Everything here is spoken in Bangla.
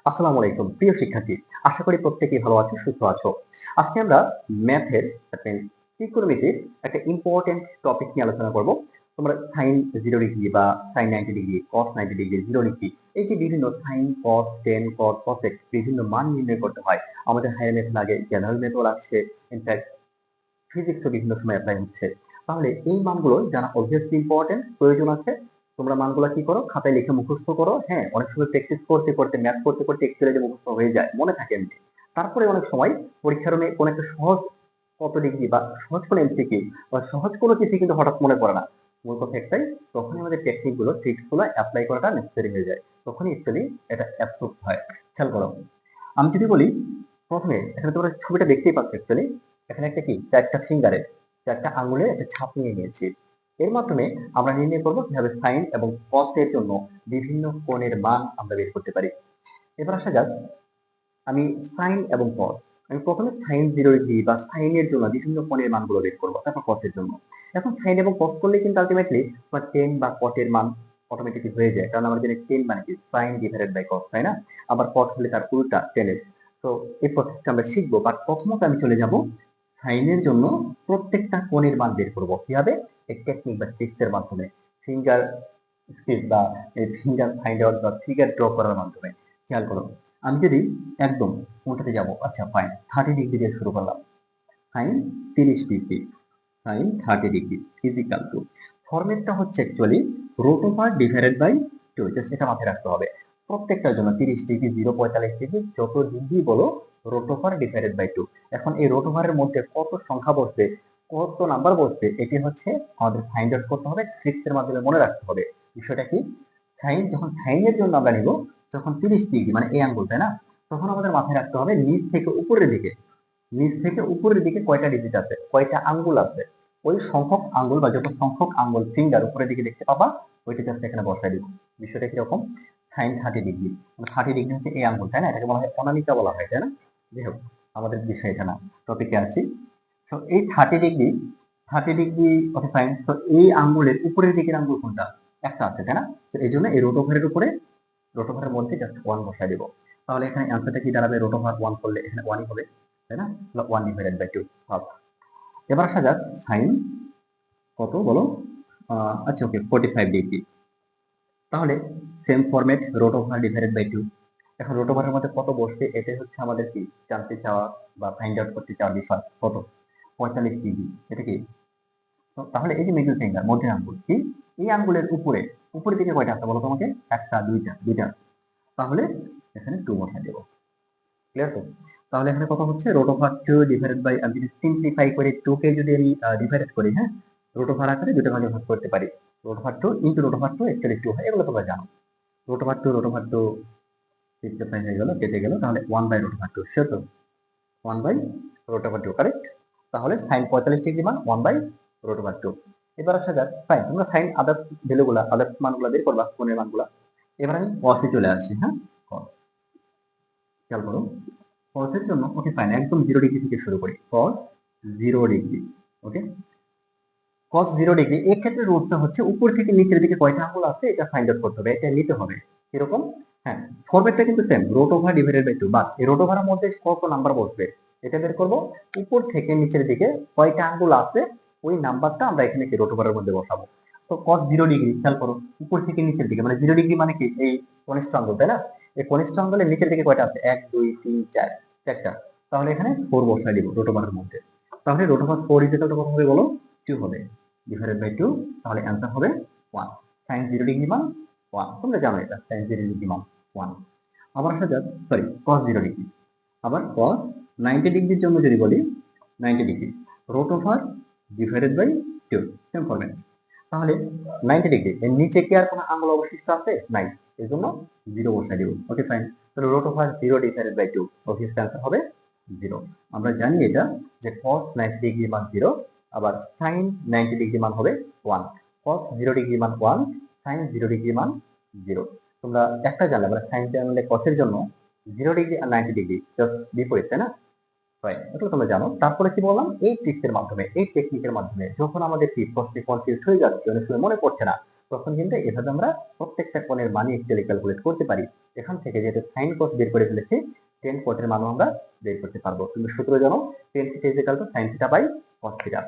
আসসালামু আলাইকুম প্রিয় শিক্ষার্থী, আশা করি প্রত্যেকেই ভালো আছো, সুস্থ আছো। আজকে আমরা ম্যাথের ত্রিকোণমিতির একটা ইম্পর্টেন্ট টপিক নিয়ে আলোচনা করব। তোমরা সাইন 0 ডিগ্রি বা সাইন 90 ডিগ্রি, কস 90 ডিগ্রি, 0 ডিগ্রি, এই যে বিভিন্ন সাইন, কস, টেন, কট, কসেক বিভিন্ন মান নির্ণয় করতে হয়। আমাদের হায়ার ম্যাথ লাগে, জেনারেল ম্যাথও আসছে, ইনফ্যাক্ট ফিজিক্সও বিভিন্ন সময় অ্যাপ্লাই হচ্ছে। তাহলে এই মানগুলো জানা অবভিয়াসলি ইম্পর্টেন্ট, প্রয়োজন আছে। তোমরা মানগুলো কি করো, খাতায় লিখে মুখস্থ করো। হ্যাঁ, অনেক সময় প্র্যাকটিস করতে করতে, ম্যাথ করতে করতে এক্সেলে যে মুখস্থ হয়ে যায়, মনে থাকে এমনি। তারপরে অনেক সময় পরীক্ষার রুমে কোনো একটা সহজ কত ডিগ্রি বা সহজ কোনো এমসিকিউ বা সহজ কোনো কিছু কিন্তু হঠাৎ মনে পড়ে না। মূল কথা একটাই, তখনই আমাদের টেকনিক গুলো, ট্রিক্স গুলো অ্যাপ্লাই করাটা নেসেসারি হয়ে যায়, তখনই অ্যাকচুয়ালি এটা অ্যাপ্রুভ হয়। খেয়াল করো, আমি যদি বলি প্রথমে, এখানে তোমরা ছবিটা দেখতেই পাচ্ছ, অ্যাকচুয়ালি এখানে একটা কি, চারটা ফিঙ্গারে, চারটা আঙ্গুলে একটা ছাপ নিয়ে নিয়েছি। এর মাধ্যমে আমরা নির্ণয় করবো কিভাবে সাইন এবং কস এর জন্য বিভিন্ন কোণের মান আমরা বের করতে পারি। এবার আসা যাক, আমি সাইন এবং কস, আমি প্রথমে সাইন 0 ডিগ্রি বা সাইনের জন্য বিভিন্ন কোণের মানগুলো বের করবো, তারপর কসের জন্য। এখন সাইন এবং কস করলে কিন্তু আলটিমেটলি তোমার টেন বা কটের মান অটোমেটিকলি হয়ে যায়, কারণ আমরা জানি টেন মানে কি, সাইন ডিভাইডেড বাই কস, তাই না? আবার কট হলে তার উল্টা, টেনের। তো এই প্রসেসটা আমরা শিখবো, বাট প্রথমত আমি চলে যাব সাইনের জন্য প্রত্যেকটা কোণের মান বের করবো কিভাবে, এই টেকনিক বা ট্রিক্স এর মাধ্যমে, ফিঙ্গার স্কেচ বা এই ফিঙ্গার ফাইন্ড আউট বা ফিগার ড্র করার মাধ্যমে। খেয়াল করো, আমি যদি একদম কোনটাতে যাব, আচ্ছা ফাইন, 30 ডিগ্রি দিয়ে শুরু করলাম। Sine 30 degree, sine 30 degree is equal to, ফরম্যাটটা হচ্ছে actually root over divided by 2, just এটা মাথায় রাখতে হবে প্রত্যেকটার জন্য। 30 ডিগ্রি, 0, 45 ডিগ্রি, যত ডিগ্রি বলো, রুট ওভার ডিভাইডেড বাই 2। এখন এই রুট ওভারের মধ্যে কত সংখ্যা বসবে, কত নাম্বার বসবে, এটি হচ্ছে আমাদের ফাইন্ড আউট করতে হবে, ট্রিক্স এর মাধ্যমে মনে রাখতে হবে। বিষয়টা কি, সাইন, যখন সাইনের জন্য আমরা নিব, যখন 30 ডিগ্রি মানে এই আঙ্গুল, তাই না? তখন আমাদের মাথায় রাখতে হবে নিচ থেকে উপরের দিকে, নিচ থেকে উপরের দিকে কয়টা ডিজিট আছে, কয়টা আঙ্গুল আছে, ওই সংখ্যক আঙ্গুল বা যত সংখ্যক আঙ্গুল ফিঙ্গার উপরের দিকে দেখতে পাবা, ওইটা জাস্ট এখানে বসাই দিব। বিষয়টা কিরকম, সাইন 30 ডিগ্রি, 30 ডিগ্রি হচ্ছে এই আঙ্গুল, তাই না? এটাকে বলা হয় অনামিকা বলা হয়, তাই না? যাই হোক, আমাদের বিষয় এটা না, টপিকে আছি। তো এই 30 ডিগ্রি, 30 ডিগ্রি, ওকে ফাইন। তো এই আঙ্গুলের উপরের দিকের আঙ্গুল কোনটা, একটা আছে, তাই না? তো এই জন্য এই রোট ওভারের উপরে, রোট ওভারের মধ্যে জাস্ট 1 বসাই দিব। তাহলে এখানে অ্যান্সারটা কি দাঁড়াবে, রোট ওভার 1 করলে এখানে 1ই হবে, তাই না? 1 ডিভাইডেড বাই 2 হাফ। এবার আসা যাক সাইন কত বলো, আচ্ছা ওকে 45 ডিগ্রি। তাহলে same format, root over divided by 2। এখন রুট ওভারের মধ্যে কত বসবে, এটাই হচ্ছে আমাদের কি জানতে চাওয়া বা ফাইন্ড আউট করতে চাওয়ার বিষয়। কত, 45 ডিগ্রি, এটা কি? তাহলে এই যে মিডল ফিঙ্গার, মধ্যের আঙ্গুল কি, এই আঙ্গুলের উপরে, উপরের দিকে কয়টা আছে বলো তোমাকে, একটা, দুইটা, দুইটা। তাহলে এখানে 2 বসাই দেবো। ক্লিয়ার তো? তাহলে এখানে কত হচ্ছে, রুট ওভার 2 ডিভাইডেড বাই, আমি যদি সিম্পলিফাই করে 2 কে যদি আমি ডিভাইড করি, হ্যাঁ, রুট ওভার আকারে দুটো ভাগে ভাগ করতে পারি। Root over 2 into root over 2 actually 2 হয়, এগুলো তোমরা জানো। Root over 2, root over 2 simplify হয়ে গেল, কেটে গেল, তাহলে 1 বাই রুট ওভার 2, শিওর তো? 1 বাই রুট ওভার 2, কারেক্ট? তাহলে sin 45 ডিগ্রি মান 1 বাই রুট ওভার 2। এবার আসা যাক, ফাইন, তোমরা সাইন আদার্স ভ্যালুগুলা, আদার্স মানগুলা বের করবা, কোণের মানগুলা। এবার আমি cos এ চলে আসি, হ্যাঁ, cos, খেয়াল করো, cos এর জন্য, ওকে ফাইন, একদম 0 ডিগ্রি থেকে শুরু করি, cos 0 ডিগ্রি। ওকে, cos 0 ডিগ্রি, এই ক্ষেত্রে রুটটা হচ্ছে উপর থেকে নিচের দিকে কয়টা আঙ্গুল আছে এটা ফাইন্ড আউট করতে হবে, এটা নিতে হবে। এরকম, হ্যাঁ, ফরম্যাটটা কিন্তু same, root over divided by 2, but এই রুট ওভারের মধ্যে কত নাম্বার বসবে এটা বের করব। উপর থেকে নিচের দিকে কয়টা আঙ্গুল আছে, ওই নাম্বারটা আমরা এখানে কি রুট ওভারের মধ্যে বসাবো। তো cos 0 ডিগ্রি, খেয়াল করো, উপর থেকে নিচের দিকে মানে 0 ডিগ্রি মানে কি, এই কনিষ্ঠ আঙ্গুল, তাই না? এই কনিষ্ঠ আঙ্গুলের নিচের দিকে কয়টা আছে, 1, 2, 3, 4, চারটা। তাহলে এখানে 4 বসাই দিব রুট ওভারের মধ্যে। তাহলে রুট ওভার 4 ইকুয়াল টু কত হবে বলো, 2 হবে, ডিভাইডেড বাই 2। তাহলে অ্যান্সার হবে 1। sin 0 ডিগ্রি মান 1, তোমরা জানো এটা, sin 0 ডিগ্রি মান 1। আবার আসা যাক, সরি, cos 0 ডিগ্রি। আবার cos 90 ডিগ্রির জন্য যদি বলি, 90 degree, root over divided by 2, same format. তাহলে 90 ডিগ্রি এর নিচে কি আর কোনো আঙ্গুল অবশিষ্ট আছে, নাই, এর জন্য 0 বসাই দিব। ওকে ফাইন, তাহলে root over 0 divided by 2, obviously answer হবে 0। আমরা জানি এটা যে cos 90 ডিগ্রি মান 0, আবার sin 90 ডিগ্রি মান হবে 1। cos 0 ডিগ্রি মান 1, sin 0 ডিগ্রি মান 0। তোমরা একটা জানলে, মানে sin জানলে cos এর জন্য 0 ডিগ্রি আর 90 ডিগ্রি জাস্ট বিপরীত, তাই না? রাইট, এটা তোমরা জানো। তারপরে কি বললাম, এই ট্রিক্সের মাধ্যমে, এই টেকনিকের মাধ্যমে যখন আমাদের কি প্রশ্নে কনফিউজ হয়ে যাচ্ছে, অনেক সময় মনে পড়ছে না, তখন কিন্তু এভাবে আমরা প্রত্যেকটা কোণের মান অ্যাকচুয়ালি ক্যালকুলেট করতে পারি। এখান থেকে যেহেতু সাইন কস বের করে ফেলেছি, টেন কটের মানও আমরা বের করতে পারবো। তুমি সূত্র জানো, tan theta is equal to sine theta by cos theta.